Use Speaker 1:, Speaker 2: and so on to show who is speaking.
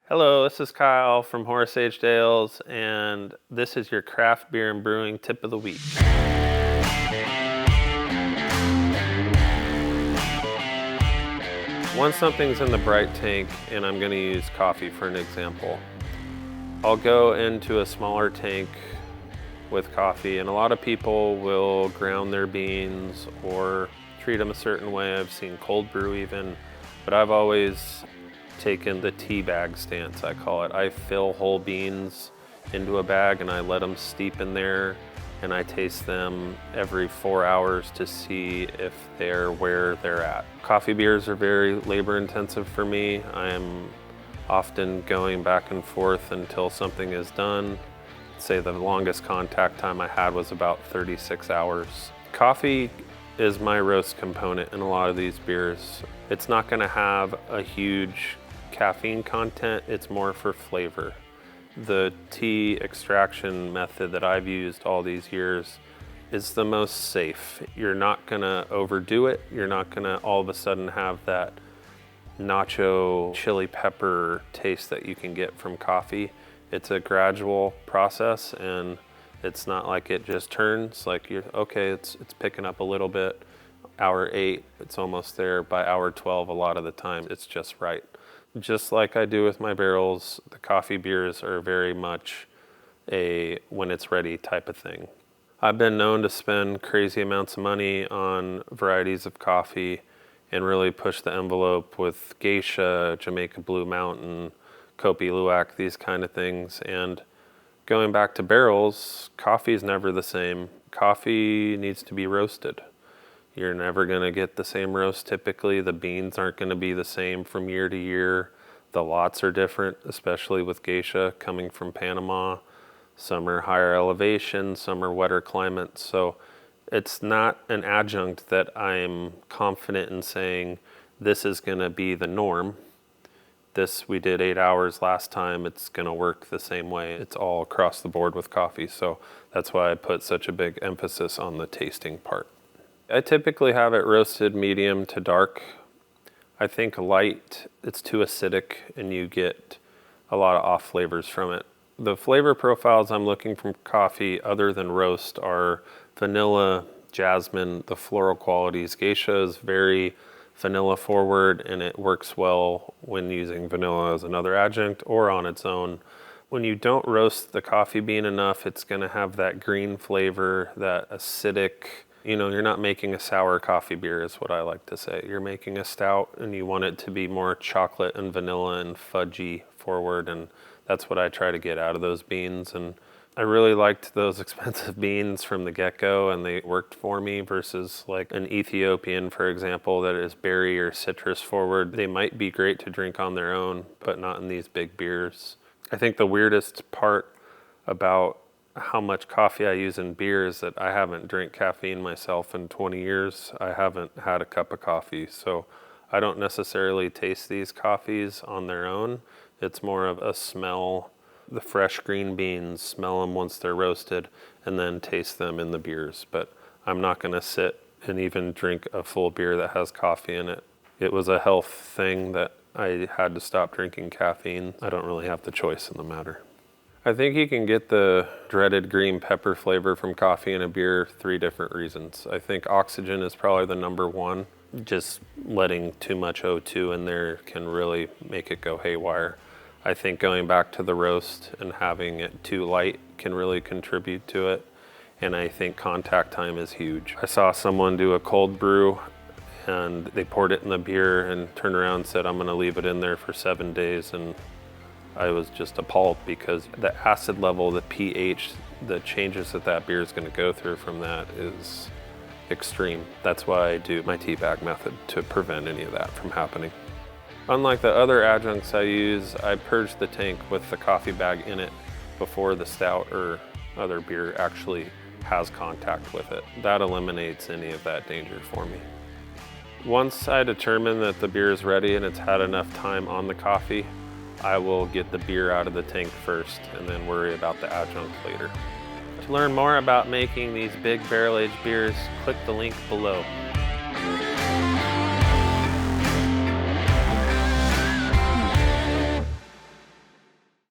Speaker 1: Hello, this is Kyle from Horus Aged Ales, and this is your craft beer and brewing tip of the week. Once something's in the bright tank, and I'm going to use coffee for an example, I'll go into a smaller tank with coffee, and a lot of people will ground their beans or treat them a certain way. I've seen cold brew even, but I've always taken the tea bag stance, I call it. I fill whole beans into a bag and I let them steep in there, and I taste them every 4 hours to see if they're where they're at. Coffee beers are very labor intensive for me. I am often going back and forth until something is done. Say the longest contact time I had was about 36 hours. Coffee is my roast component in a lot of these beers. It's not going to have a huge caffeine content, it's more for flavor. The tea extraction method that I've used all these years is the most safe. You're not going to overdo it. You're not going to all of a sudden have that nacho chili pepper taste that you can get from coffee. It's a gradual process, and it's not like it just turns like you're okay, it's picking up a little bit. Hour 8, it's almost there. By hour 12, a lot of the time, it's just right. Just like I do with my barrels, the coffee beers are very much a when it's ready type of thing. I've been known to spend crazy amounts of money on varieties of coffee and really push the envelope with Geisha, Jamaica Blue Mountain, Kopi Luwak, these kind of things. And going back to barrels, coffee is never the same. Coffee needs to be roasted. You're never going to get the same roast typically. The beans aren't going to be the same from year to year. The lots are different, especially with Geisha coming from Panama. Some are higher elevation, some are wetter climates. So it's not an adjunct that I'm confident in saying this is going to be the norm. This, we did 8 hours last time, it's going to work the same way. It's all across the board with coffee. So that's why I put such a big emphasis on the tasting part. I typically have it roasted medium to dark. I think light, it's too acidic and you get a lot of off flavors from it. The flavor profiles I'm looking from coffee other than roast are vanilla, jasmine, the floral qualities. Geisha is very vanilla forward, and it works well when using vanilla as another adjunct or on its own. When you don't roast the coffee bean enough, it's going to have that green flavor, that acidic. You're not making a sour coffee beer is what I like to say. You're making a stout and you want it to be more chocolate and vanilla and fudgy forward, and that's what I try to get out of those beans. And I really liked those expensive beans from the get-go, and they worked for me versus like an Ethiopian, for example, that is berry or citrus forward. They might be great to drink on their own, but not in these big beers. I think the weirdest part about how much coffee I use in beer is that I haven't drank caffeine myself in 20 years. I haven't had a cup of coffee, so I don't necessarily taste these coffees on their own. It's more of a smell, the fresh green beans, smell them once they're roasted, and then taste them in the beers. But I'm not going to sit and even drink a full beer that has coffee in it. It was a health thing that I had to stop drinking caffeine. I don't really have the choice in the matter. I think you can get the dreaded green pepper flavor from coffee in a beer 3 different reasons. I think oxygen is probably the number one. Just letting too much O2 in there can really make it go haywire. I think going back to the roast and having it too light can really contribute to it. And I think contact time is huge. I saw someone do a cold brew and they poured it in the beer and turned around and said, I'm going to leave it in there for 7 days. And I was just appalled because the acid level, the pH, the changes that beer is going to go through from that is extreme. That's why I do my tea bag method, to prevent any of that from happening. Unlike the other adjuncts I use, I purge the tank with the coffee bag in it before the stout or other beer actually has contact with it. That eliminates any of that danger for me. Once I determine that the beer is ready and it's had enough time on the coffee, I will get the beer out of the tank first and then worry about the adjunct later. To learn more about making these big barrel-aged beers, click the link below.